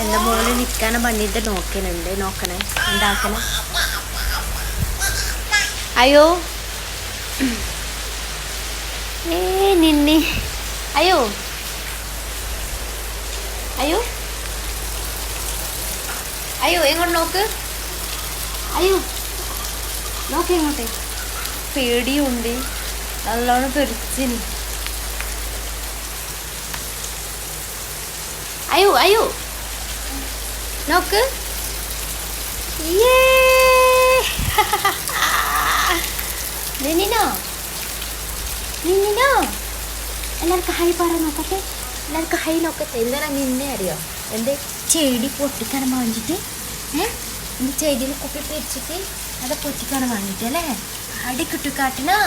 എൻ്റെ മോള് നിൽക്കാനെ പണിയിട്ട് നോക്കണേ ഉണ്ടാക്കണേ. അയ്യോ നിന്നി അയ്യോ അയ്യോ അയ്യോ എങ്ങോട്ട് നോക്ക്. അയ്യോ നോക്ക് എങ്ങോട്ടേ. പേടിയുണ്ട്, നല്ലോണം പെരിച്ചിന്. അയ്യോ അയ്യോ നോക്ക്. നിന്നിനോ എല്ലാവർക്കും ഹൈ പറ നോക്കട്ടെ. എല്ലാവർക്കും ഹൈ നോക്കട്ടെ. എന്താണ് നിന്നെ അറിയോ? എൻ്റെ ചെടി പൊട്ടിക്കാൻ വാങ്ങിച്ചിട്ട് എൻ്റെ ചെടിയിൽ കുപ്പി പിരിച്ചിട്ട് അത് പൊട്ടിക്കാൻ വാങ്ങിയിട്ടല്ലേ അടി കിട്ടിക്കാട്ടിനാ.